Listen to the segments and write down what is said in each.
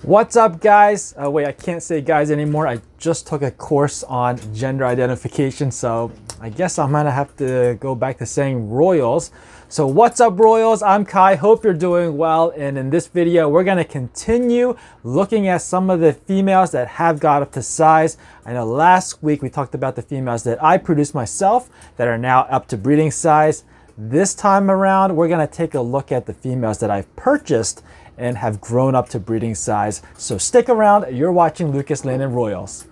What's up, guys? Wait, I can't say guys anymore. I just took a course on gender identification, so I guess I'm gonna have to go back to saying royals. So what's up, royals? I'm Kai. Hope you're doing well, and in this video we're gonna continue looking at some of the females that have got up to size. I know last week we talked about the females that I produced myself that are now up to breeding size. This time around we're gonna take a look at the females that I've purchased and have grown up to breeding size. So stick around, you're watching Lucas Lane and Royals.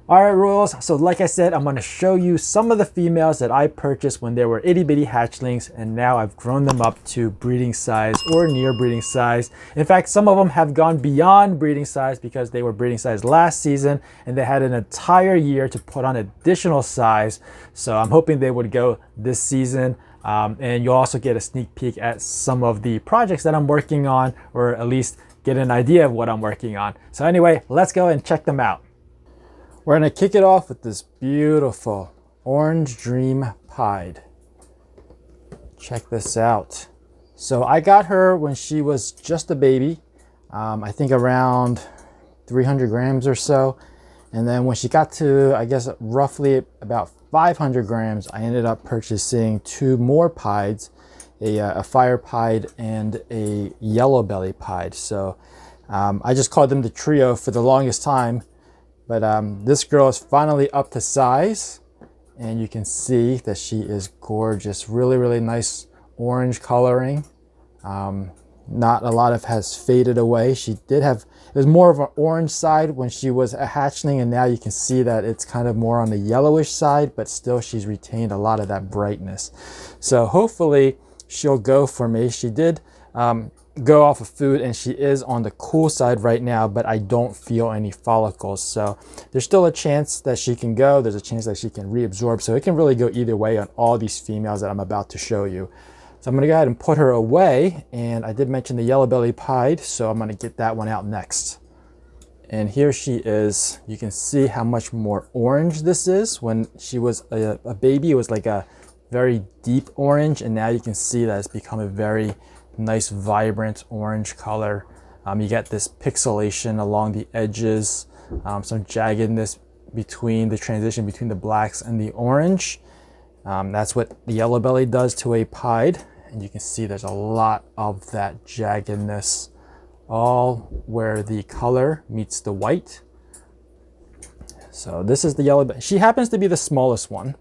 Alright, Royals, so like I said, I'm going to show you some of the females that I purchased when they were itty bitty hatchlings, and now I've grown them up to breeding size or near breeding size. In fact, some of them have gone beyond breeding size because they were breeding size last season and they had an entire year to put on additional size. So I'm hoping they would go this season. And you'll also get a sneak peek at some of the projects that I'm working on, or at least get an idea of what I'm working on. So anyway, let's go and check them out. We're going to kick it off with this beautiful Orange Dream Pied. Check this out. So I got her when she was just a baby, I think around 300 grams or so. And then when she got to, I guess, roughly about 500 grams, I ended up purchasing two more pieds, a fire pied and a yellow belly pied. So I just called them the trio for the longest time. But this girl is finally up to size, and you can see that she is gorgeous. Really, really nice orange coloring. Not a lot of has faded away. She did have, it was more of an orange side when she was a hatchling, and now you can see that it's kind of more on the yellowish side, but still she's retained a lot of that brightness. So hopefully she'll go for me. She did go off of food, and she is on the cool side right now, but I don't feel any follicles, so there's still a chance that she can go. There's a chance that she can reabsorb, so it can really go either way on all these females that I'm about to show you. So I'm going to go ahead and put her away, and I did mention the yellow belly pied, so I'm going to get that one out next. And here she is. You can see how much more orange this is. When she was a baby, it was like a very deep orange, and now you can see that it's become a very nice vibrant orange color. You get this pixelation along the edges, some jaggedness between the transition between the blacks and the orange. That's what the yellow belly does to a pied, and you can see there's a lot of that jaggedness all where the color meets the white. So this is the yellow belly. She happens to be the smallest one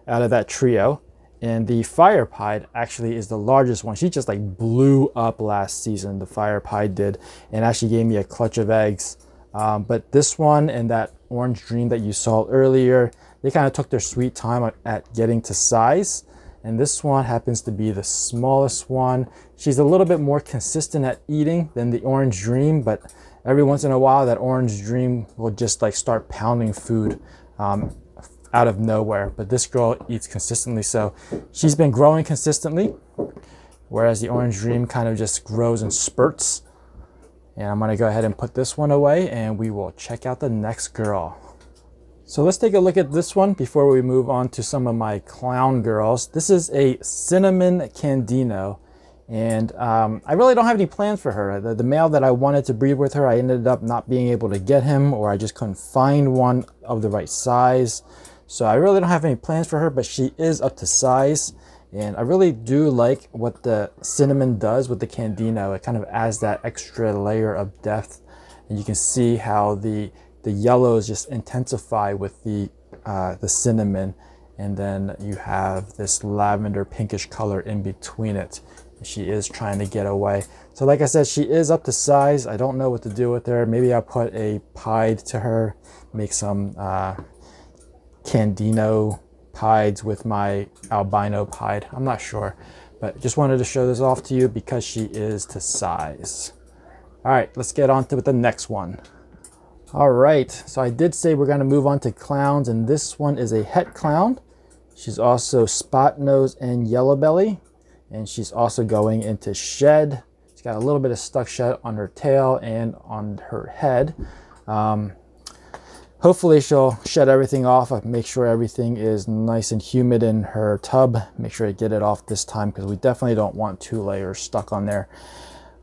out of that trio. And the fire pied actually is the largest one. She just like blew up last season, the fire pied did, and actually gave me a clutch of eggs. But this one and that Orange Dream that you saw earlier, they kind of took their sweet time at getting to size. And this one happens to be the smallest one. She's a little bit more consistent at eating than the Orange Dream, but every once in a while that Orange Dream will just like start pounding food out of nowhere. But this girl eats consistently, so she's been growing consistently, whereas the Orange Dream kind of just grows in spurts. And I'm going to go ahead and put this one away, and we will check out the next girl. So let's take a look at this one before we move on to some of my clown girls. This is a cinnamon candino, and I really don't have any plans for her. The male that I wanted to breed with her, I ended up not being able to get him, or I just couldn't find one of the right size. So I really don't have any plans for her, but she is up to size. And I really do like what the cinnamon does with the candino. It kind of adds that extra layer of depth. And you can see how the yellows just intensify with the cinnamon. And then you have this lavender pinkish color in between it. She is trying to get away. So like I said, she is up to size. I don't know what to do with her. Maybe I'll put a pied to her, make some candino pieds with my albino pied. I'm not sure, but just wanted to show this off to you because she is to size. All right, let's get on to the next one. All right, so I did say we're going to move on to clowns, and this one is a het clown. She's also spot nose and yellow belly, and she's also going into shed. She's got a little bit of stuck shut on her tail and on her head. Hopefully she'll shed everything off. I make sure everything is nice and humid in her tub. Make sure to get it off this time because we definitely don't want 2 layers stuck on there.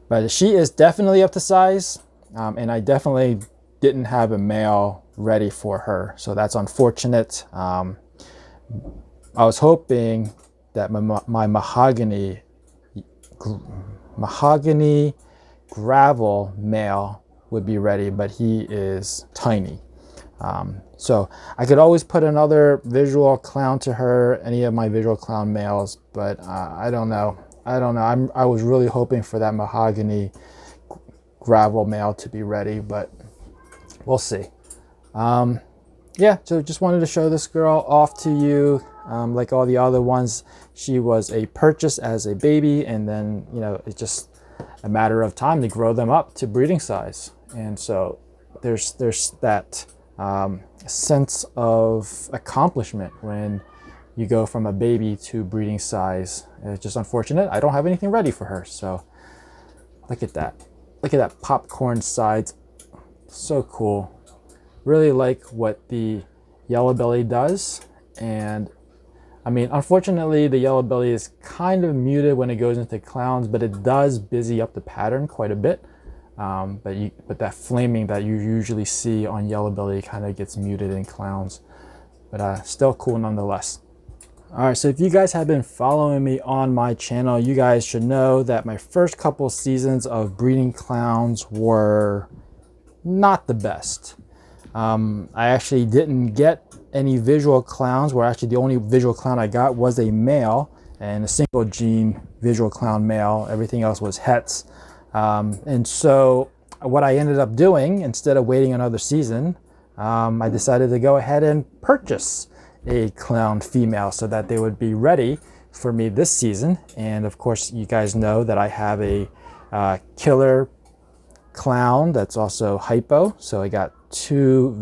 But she is definitely up to size, and I definitely didn't have a male ready for her, so that's unfortunate. I was hoping that my mahogany gravel male would be ready, but he is tiny. So I could always put another visual clown to her, any of my visual clown males, but I don't know. I was really hoping for that mahogany gravel male to be ready, but we'll see. Yeah, so just wanted to show this girl off to you. Like all the other ones, she was a purchase as a baby, and then, you know, it's just a matter of time to grow them up to breeding size. And so there's that sense of accomplishment when you go from a baby to breeding size. It's just unfortunate I don't have anything ready for her. So look at that. Look at that popcorn sides. So cool. Really like what the yellow belly does. And I mean, unfortunately, the yellow belly is kind of muted when it goes into clowns, but it does busy up the pattern quite a bit. But that flaming that you usually see on yellow belly kind of gets muted in clowns, but still cool nonetheless. All right, so if you guys have been following me on my channel, you guys should know that my first couple seasons of breeding clowns were not the best. I actually didn't get any visual clowns, where actually the only visual clown I got was a male and a single gene visual clown male. Everything else was hets. And so what I ended up doing, instead of waiting another season, I decided to go ahead and purchase a clown female so that they would be ready for me this season. And of course, you guys know that I have a killer clown that's also hypo. So I got 2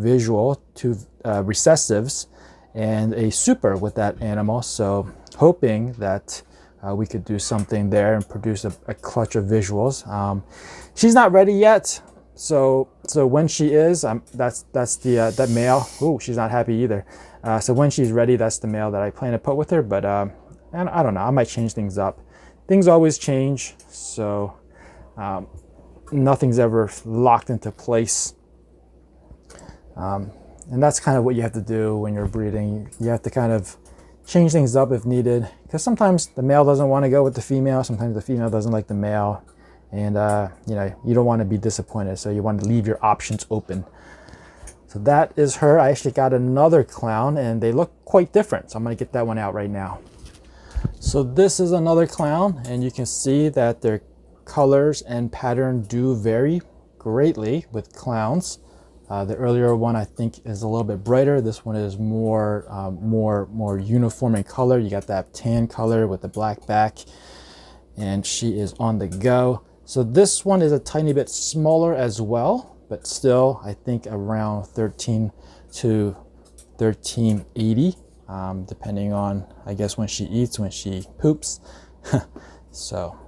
recessives and a super with that animal. So hoping that we could do something there and produce a clutch of visuals. She's not ready yet. So when she is, that's that male. Ooh, she's not happy either. So when she's ready, that's the male that I plan to put with her. But and I don't know, I might change things up. Things always change, so nothing's ever locked into place. And that's kind of what you have to do when you're breeding. You have to kind of change things up if needed, because sometimes the male doesn't want to go with the female, sometimes the female doesn't like the male, and you know, you don't want to be disappointed, so you want to leave your options open. So that is her. I actually got another clown and they look quite different, so I'm going to get that one out right now. So this is another clown, and you can see that their colors and pattern do vary greatly with clowns. The earlier one I think is a little bit brighter. This one is more uniform in color. You got that tan color with the black back, and she is on the go. So this one is a tiny bit smaller as well, but still I think around 13 to 1380, depending on, I guess, when she eats, when she poops. So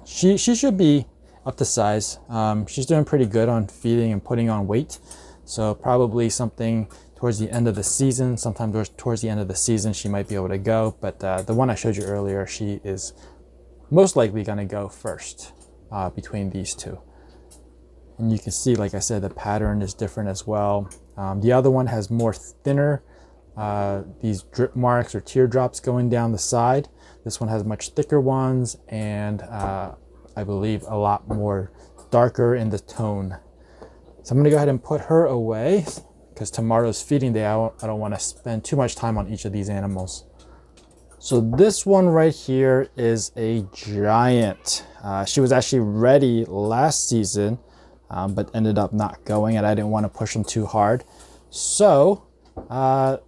she should be up to size. She's doing pretty good on feeding and putting on weight, so probably something towards the end of the season, sometime towards the end of the season she might be able to go. But the one I showed you earlier, she is most likely going to go first between these two. And you can see, like I said, the pattern is different as well. The other one has more thinner these drip marks or teardrops going down the side. This one has much thicker ones, and I believe a lot more darker in the tone. So I'm going to go ahead and put her away, because tomorrow's feeding day. I don't want to spend too much time on each of these animals. So this one right here is a giant. She was actually ready last season, but ended up not going, and I didn't want to push them too hard. So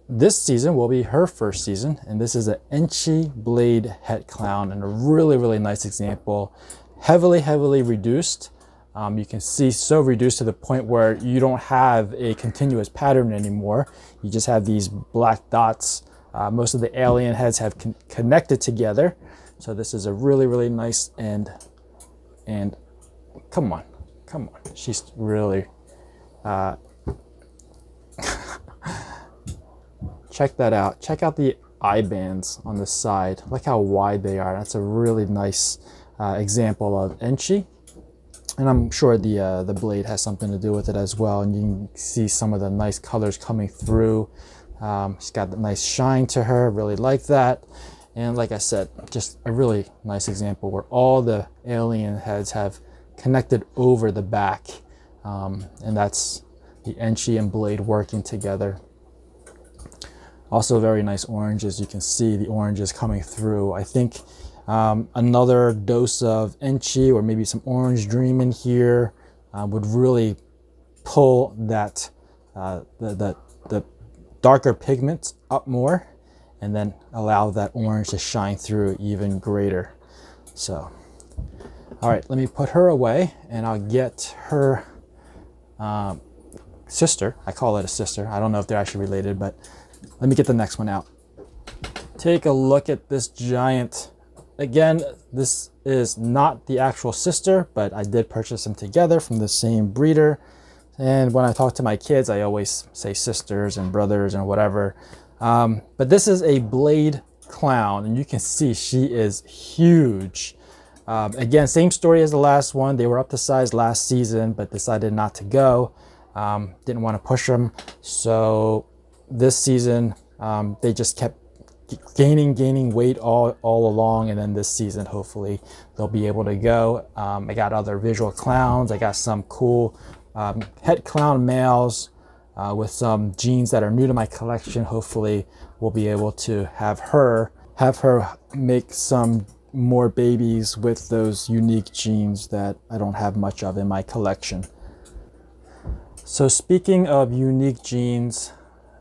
this season will be her first season, and this is an Enchi blade het clown, and a really nice example. Heavily reduced. You can see so reduced to the point where you don't have a continuous pattern anymore. You just have these black dots. Most of the alien heads have connected together. So this is a really nice and And come on, come on. She's really, check that out. Check out the eye bands on the side. Look how wide they are. That's a really nice example of Enchi. And I'm sure the blade has something to do with it as well. And you can see some of the nice colors coming through. She's got a nice shine to her. Really like that. And like I said, just a really nice example where all the alien heads have connected over the back. And that's the Enchi and blade working together. Also very nice orange, as you can see the oranges coming through. I think another dose of Enchi or maybe some orange dream in here would really pull that the darker pigments up more, and then allow that orange to shine through even greater. So, all right, let me put her away, and I'll get her sister. I call it a sister. I don't know if they're actually related, but let me get the next one out. Take a look at this giant. Again, this is not the actual sister, but I did purchase them together from the same breeder. And when I talk to my kids, I always say sisters and brothers and whatever. But this is a blade clown, and you can see she is huge. Again, same story as the last one. They were up to size last season, but decided not to go. Didn't want to push them. So this season, they just kept gaining weight all along, and then this season hopefully they'll be able to go. I got other visual clowns. I got some cool het clown males with some genes that are new to my collection. Hopefully we'll be able to have her make some more babies with those unique genes that I don't have much of in my collection. So speaking of unique genes,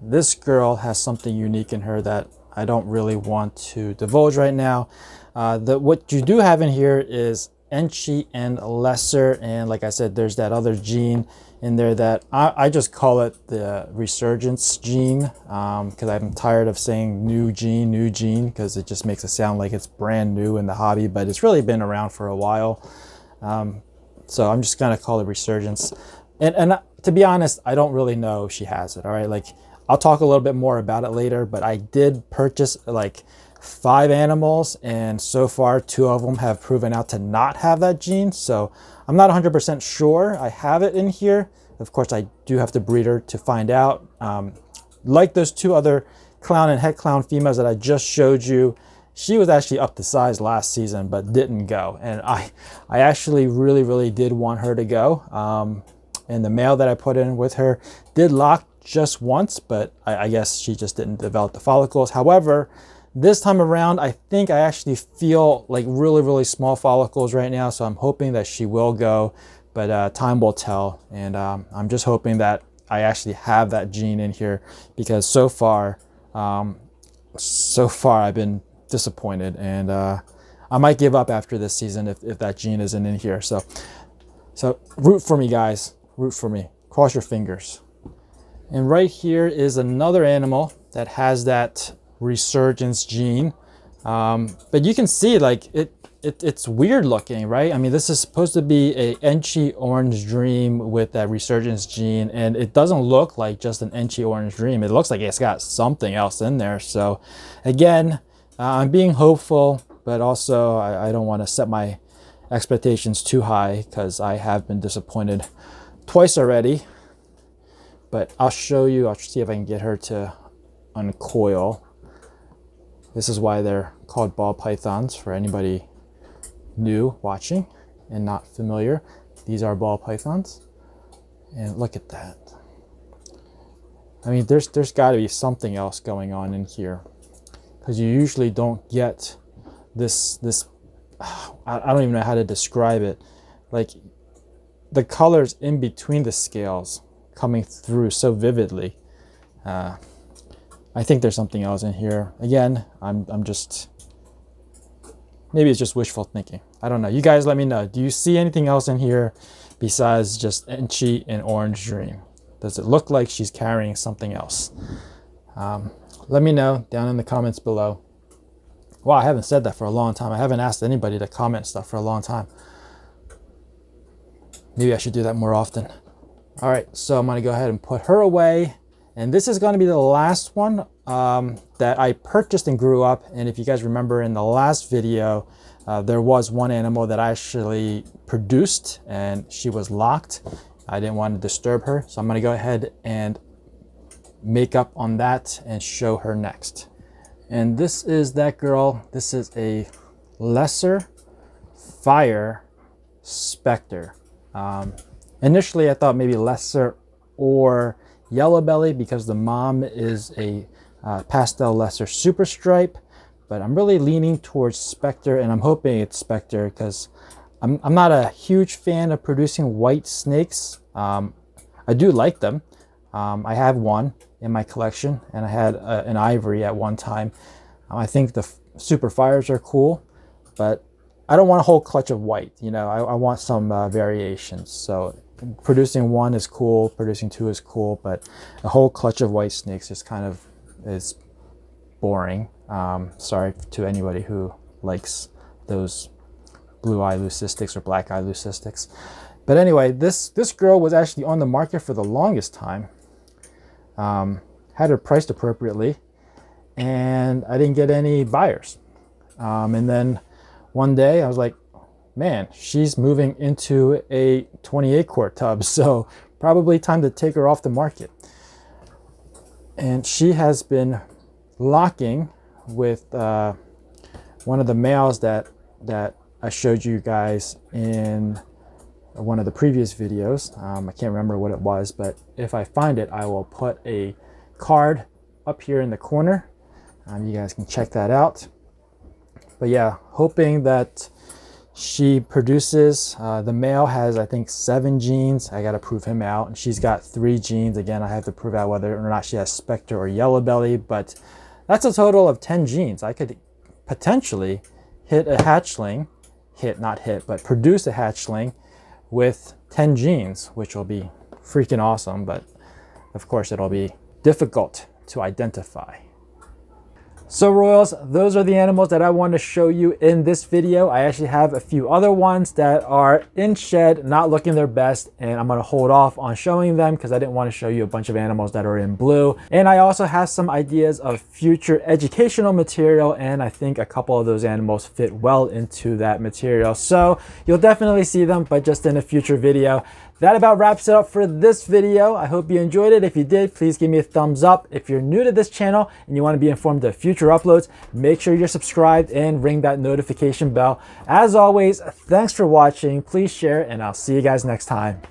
this girl has something unique in her that I don't really want to divulge right now. What you do have in here is Enchi and lesser, and like I said, there's that other gene in there that I just call it the Resurgence gene, because I'm tired of saying new gene, because it just makes it sound like it's brand new in the hobby, but it's really been around for a while. So I'm just gonna call it Resurgence. And to be honest, I don't really know if she has it. All right, like I'll talk a little bit more about it later, but I did purchase like 5 animals, and so far 2 of them have proven out to not have that gene. So I'm not 100% sure I have it in here. Of course, I do have to breed her to find out. Like those 2 other clown and het clown females that I just showed you, she was actually up to size last season, but didn't go. And I actually really did want her to go. And the male that I put in with her did lock just once, but I guess she just didn't develop the follicles. However, this time around, I think I actually feel like really small follicles right now, so I'm hoping that she will go, but time will tell. And I'm just hoping that I actually have that gene in here, because so far I've been disappointed, and I might give up after this season if that gene isn't in here. So root for me, guys. Root for me. Cross your fingers. And right here is another animal that has that Resurgence gene, but you can see like it's weird looking, right? I mean, this is supposed to be a Enchi orange dream with that Resurgence gene, and it doesn't look like just an Enchi orange dream. It looks like it's got something else in there. So again, I'm being hopeful, but also I don't want to set my expectations too high, because I have been disappointed twice already. But I'll show you. I'll see if I can get her to uncoil. This is why they're called ball pythons, for anybody new watching and not familiar. These are ball pythons. And look at that. I mean, there's got to be something else going on in here, because you usually don't get this I don't even know how to describe it. Like the colors in between the scales coming through so vividly. I think there's something else in here. Again, I'm just, maybe it's just wishful thinking. I don't know. You guys let me know. Do you see anything else in here besides just Enchi and Orange Dream? Does it look like she's carrying something else? Let me know down in the comments below. Wow, I haven't said that for a long time. I haven't asked anybody to comment stuff for a long time. Maybe I should do that more often. All right, so I'm gonna go ahead and put her away. And this is gonna be the last one that I purchased and grew up. And if you guys remember in the last video, there was one animal that I actually produced and she was locked. I didn't want to disturb her. So I'm gonna go ahead and make up on that and show her next. And this is that girl. This is a lesser fire specter. Initially I thought maybe lesser or yellow belly because the mom is a pastel lesser super stripe, but I'm really leaning towards specter, and I'm hoping it's specter because I'm not a huge fan of producing white snakes. I do like them. I have one in my collection, and I had an ivory at one time. I think the super fires are cool, but I don't want a whole clutch of white. You know, I want some variations. So producing one is cool, producing two is cool, but a whole clutch of white snakes just kind of is boring. Sorry to anybody who likes those blue eye leucistics or black eye leucistics. But anyway, this girl was actually on the market for the longest time. Had her priced appropriately, and I didn't get any buyers. And then one day I was like, man, she's moving into a 28 quart tub, so probably time to take her off the market. And she has been locking with one of the males that I showed you guys in one of the previous videos. I can't remember what it was, but if I find it, I will put a card up here in the corner. You guys can check that out. But yeah, hoping that she produces. The male has, I think, 7 genes. I got to prove him out. And she's got 3 genes. Again, I have to prove out whether or not she has specter or yellow belly, but that's a total of 10 genes. I could potentially hit a hatchling, but produce a hatchling with 10 genes, which will be freaking awesome. But of course, it'll be difficult to identify. So Royals, those are the animals that I want to show you in this video. I actually have a few other ones that are in shed, not looking their best, and I'm going to hold off on showing them because I didn't want to show you a bunch of animals that are in blue. And I also have some ideas of future educational material, and I think a couple of those animals fit well into that material. So you'll definitely see them, but just in a future video. That about wraps it up for this video. I hope you enjoyed it. If you did, please give me a thumbs up. If you're new to this channel and you want to be informed of future uploads, make sure you're subscribed and ring that notification bell. As always, thanks for watching. Please share, and I'll see you guys next time.